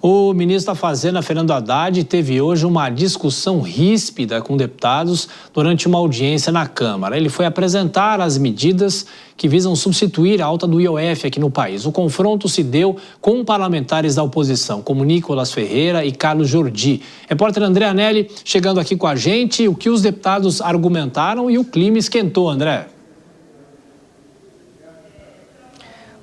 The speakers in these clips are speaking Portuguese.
O ministro da Fazenda, Fernando Haddad, teve hoje uma discussão ríspida com deputados durante uma audiência na Câmara. Ele foi apresentar as medidas que visam substituir a alta do IOF aqui no país. O confronto se deu com parlamentares da oposição, como Nicolas Ferreira e Carlos Jordi. Repórter André Anelli chegando aqui com a gente. O que os deputados argumentaram e o clima esquentou, André.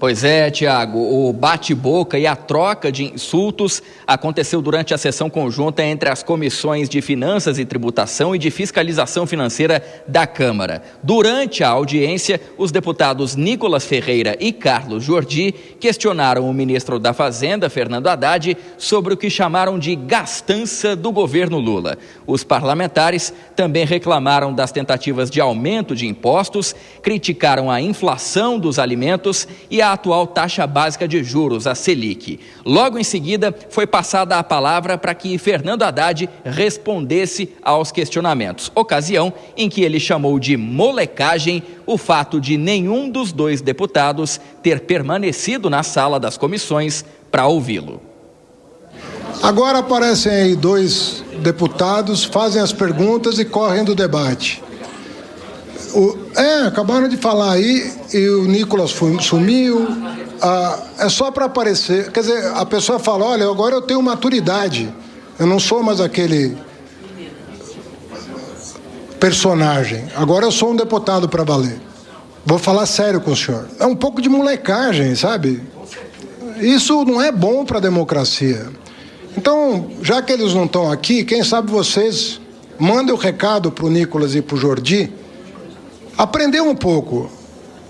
Pois é, Tiago, o bate-boca e a troca de insultos aconteceu durante a sessão conjunta entre as comissões de Finanças e Tributação e de Fiscalização Financeira da Câmara. Durante a audiência, os deputados Nicolas Ferreira e Carlos Jordi questionaram o ministro da Fazenda, Fernando Haddad, sobre o que chamaram de gastança do governo Lula. Os parlamentares também reclamaram das tentativas de aumento de impostos, criticaram a inflação dos alimentos e a atual taxa básica de juros, a Selic. Logo em seguida, foi passada a palavra para que Fernando Haddad respondesse aos questionamentos, ocasião em que ele chamou de molecagem o fato de nenhum dos dois deputados ter permanecido na sala das comissões para ouvi-lo. Agora aparecem aí dois deputados, fazem as perguntas e correm do debate. Acabaram de falar aí e o Nicolas sumiu. É só para aparecer. Quer dizer, a pessoa fala, olha, agora eu tenho maturidade. Eu não sou mais aquele personagem. Agora eu sou um deputado para valer. Vou falar sério com o senhor. É um pouco de molecagem, sabe? Isso não é bom para a democracia. Então, já que eles não estão aqui, quem sabe vocês mandem o recado para o Nicolas e para o Jordi aprender um pouco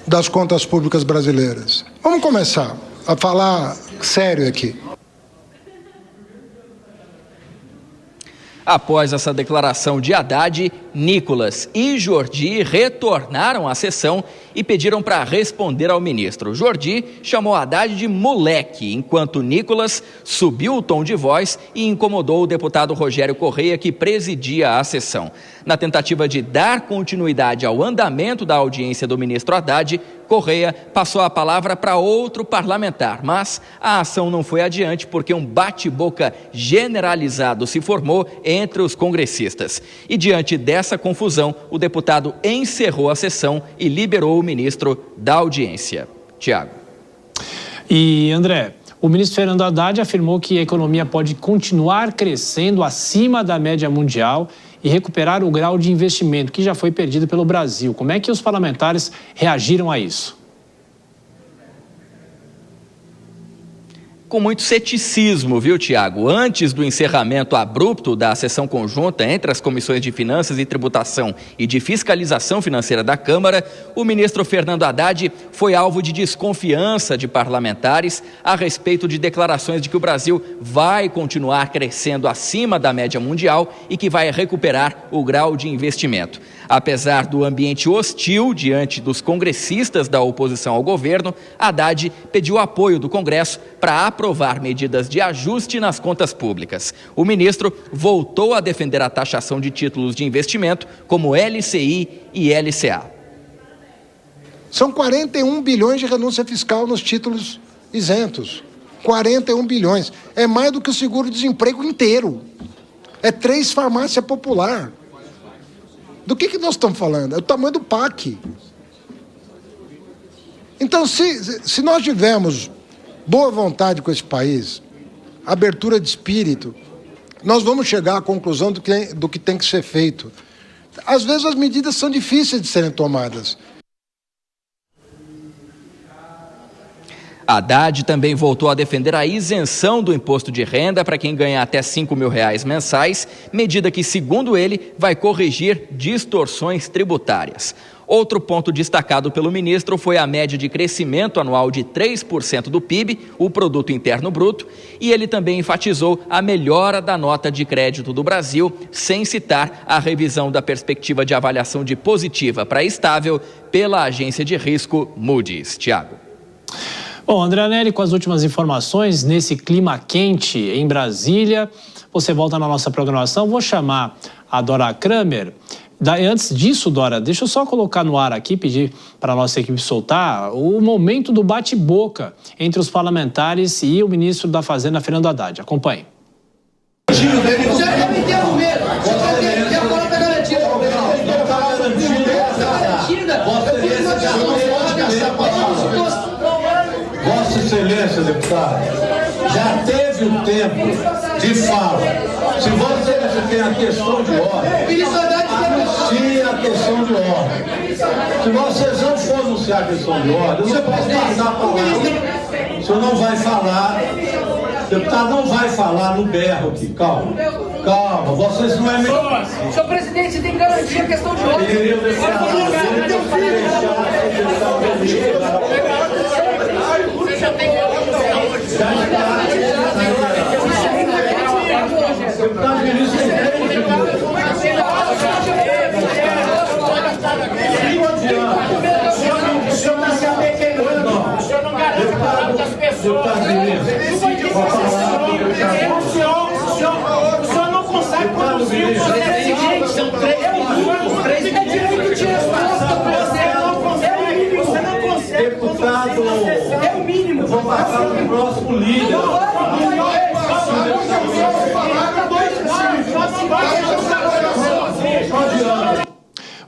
das contas públicas brasileiras. Vamos começar a falar sério aqui. Após essa declaração de Haddad, Nicolas e Jordi retornaram à sessão e pediram para responder ao ministro. Jordi chamou Haddad de moleque, enquanto Nicolas subiu o tom de voz e incomodou o deputado Rogério Correia, que presidia a sessão. Na tentativa de dar continuidade ao andamento da audiência do ministro Haddad, Correia passou a palavra para outro parlamentar, mas a ação não foi adiante porque um bate-boca generalizado se formou entre os congressistas. E diante dessa confusão, o deputado encerrou a sessão e liberou o ministro da audiência. Tiago. E André, o ministro Fernando Haddad afirmou que a economia pode continuar crescendo acima da média mundial e recuperar o grau de investimento que já foi perdido pelo Brasil. Como é que os parlamentares reagiram a isso? Com muito ceticismo, viu, Tiago? Antes do encerramento abrupto da sessão conjunta entre as comissões de Finanças e Tributação e de Fiscalização Financeira da Câmara, o ministro Fernando Haddad foi alvo de desconfiança de parlamentares a respeito de declarações de que o Brasil vai continuar crescendo acima da média mundial e que vai recuperar o grau de investimento. Apesar do ambiente hostil diante dos congressistas da oposição ao governo, Haddad pediu apoio do Congresso para aprovar medidas de ajuste nas contas públicas. O ministro voltou a defender a taxação de títulos de investimento, como LCI e LCA. São 41 bilhões de renúncia fiscal nos títulos isentos. 41 bilhões. É mais do que o seguro-desemprego inteiro. É 3 farmácias populares. Do que nós estamos falando? É o tamanho do PAC. Então, se nós tivermos boa vontade com esse país, abertura de espírito, nós vamos chegar à conclusão do que tem que ser feito. Às vezes as medidas são difíceis de serem tomadas. Haddad também voltou a defender a isenção do imposto de renda para quem ganha até R$5 mil mensais, medida que, segundo ele, vai corrigir distorções tributárias. Outro ponto destacado pelo ministro foi a média de crescimento anual de 3% do PIB, o Produto Interno Bruto, e ele também enfatizou a melhora da nota de crédito do Brasil, sem citar a revisão da perspectiva de avaliação de positiva para estável pela agência de risco Moody's. Tiago. Bom, André Anelli, com as últimas informações, nesse clima quente em Brasília, você volta na nossa programação. Vou chamar a Dora Kramer. Antes disso, Dora, deixa eu só colocar no ar aqui, pedir para a nossa equipe soltar o momento do bate-boca entre os parlamentares e o ministro da Fazenda, Fernando Haddad. Acompanhe. Vossa Excelência, deputado, já teve um tempo de fala. Se Vossa Excelência tem a questão de ordem, anuncie a questão de ordem. Se Vossa Excelência não for anunciar a questão de ordem, você pode passar a palavra. O senhor não vai falar, o deputado não vai falar no berro aqui, calma. Calma, vocês não é melhor. Senhor presidente, você tem que garantir a questão de ordem. Deputado ministro, o senhor não sabe quem não. O senhor não garante a palavra das pessoas. O senhor não consegue produzir o presidente. São 3 minutos. Fica direito de resposta. Você não consegue. Deputado, é o mínimo. Vou passar para o próximo líder.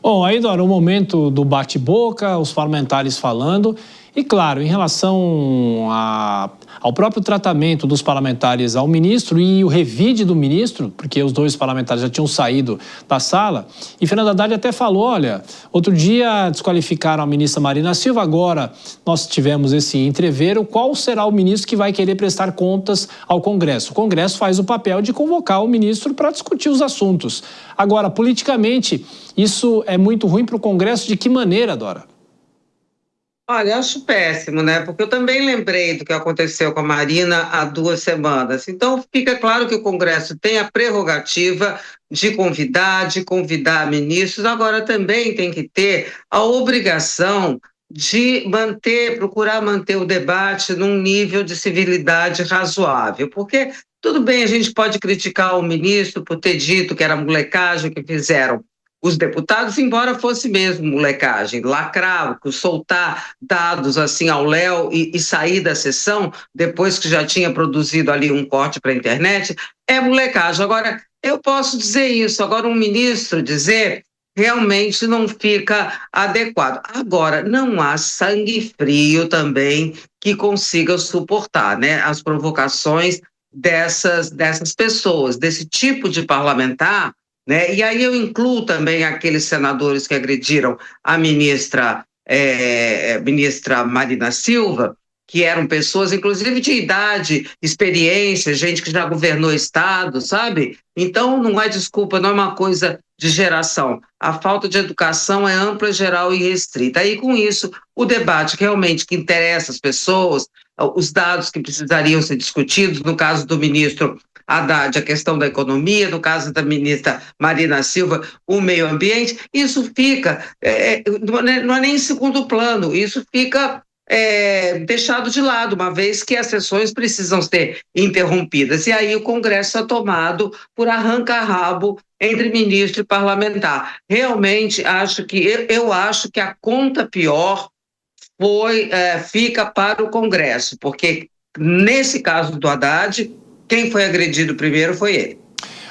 Bom, aí, Dora, o momento do bate-boca, os parlamentares falando. E, claro, em relação ao próprio tratamento dos parlamentares ao ministro e o revide do ministro, porque os dois parlamentares já tinham saído da sala, e Fernando Haddad até falou, olha, outro dia desqualificaram a ministra Marina Silva, agora nós tivemos esse entrevero, qual será o ministro que vai querer prestar contas ao Congresso? O Congresso faz o papel de convocar o ministro para discutir os assuntos. Agora, politicamente, isso é muito ruim para o Congresso de que maneira, Dora? Olha, eu acho péssimo, né? Porque eu também lembrei do que aconteceu com a Marina há 2 semanas. Então, fica claro que o Congresso tem a prerrogativa de convidar ministros, agora também tem que ter a obrigação de procurar manter o debate num nível de civilidade razoável, porque tudo bem, a gente pode criticar o ministro por ter dito que era molecagem que fizeram os deputados, embora fosse mesmo molecagem, lacrar, soltar dados assim ao léu e sair da sessão, depois que já tinha produzido ali um corte para a internet, é molecagem. Agora, eu posso dizer isso, agora um ministro dizer realmente não fica adequado. Agora, não há sangue frio também que consiga suportar, né, as provocações dessas pessoas, desse tipo de parlamentar, né? E aí eu incluo também aqueles senadores que agrediram a ministra Marina Silva, que eram pessoas, inclusive, de idade, experiência, gente que já governou Estado, sabe? Então, não é desculpa, não é uma coisa de geração. A falta de educação é ampla, geral e restrita. Aí, com isso, o debate realmente que interessa as pessoas, os dados que precisariam ser discutidos, no caso do ministro Haddad, a questão da economia, no caso da ministra Marina Silva, o meio ambiente, isso fica, não é nem em segundo plano, isso fica deixado de lado, uma vez que as sessões precisam ser interrompidas. E aí o Congresso é tomado por arranca-rabo entre ministro e parlamentar. Realmente, eu acho que a conta pior fica para o Congresso, porque nesse caso do Haddad, quem foi agredido primeiro foi ele.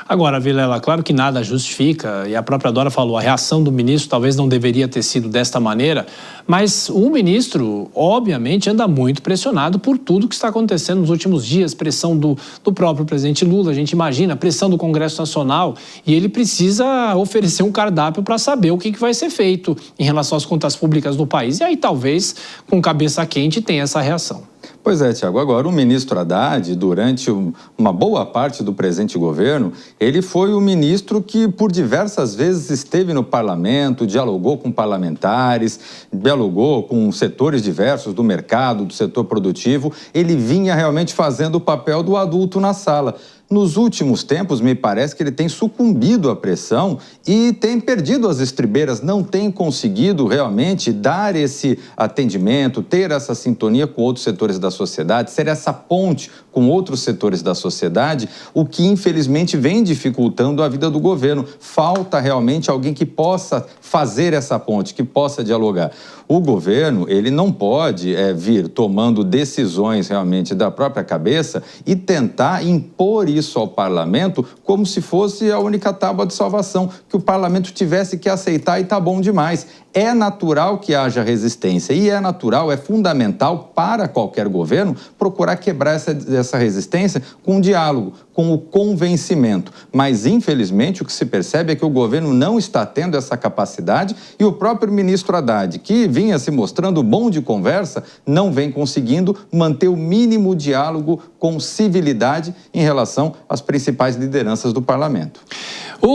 Agora, Vilela, claro que nada justifica, e a própria Dora falou, a reação do ministro talvez não deveria ter sido desta maneira, mas o ministro, obviamente, anda muito pressionado por tudo que está acontecendo nos últimos dias, pressão do próprio presidente Lula, a gente imagina, pressão do Congresso Nacional, e ele precisa oferecer um cardápio para saber o que vai ser feito em relação às contas públicas do país, e aí talvez, com cabeça quente, tenha essa reação. Pois é, Tiago. Agora, o ministro Haddad, durante uma boa parte do presente governo, ele foi o ministro que, por diversas vezes, esteve no parlamento, dialogou com parlamentares, dialogou com setores diversos do mercado, do setor produtivo. Ele vinha realmente fazendo o papel do adulto na sala. nos últimos tempos, me parece que ele tem sucumbido à pressão e tem perdido as estribeiras, não tem conseguido realmente dar esse atendimento, ter essa sintonia com outros setores da sociedade, ser essa ponte com outros setores da sociedade, o que infelizmente vem dificultando a vida do governo. Falta realmente alguém que possa fazer essa ponte, que possa dialogar. O governo, ele não pode vir tomando decisões realmente da própria cabeça e tentar impor isso ao parlamento como se fosse a única tábua de salvação, que o parlamento tivesse que aceitar e tá bom demais. É natural que haja resistência e é natural, é fundamental para qualquer governo procurar quebrar essa resistência com diálogo, com o convencimento. Mas, infelizmente, o que se percebe é que o governo não está tendo essa capacidade e o próprio ministro Haddad, que vinha se mostrando bom de conversa, não vem conseguindo manter o mínimo diálogo com civilidade em relação às principais lideranças do parlamento.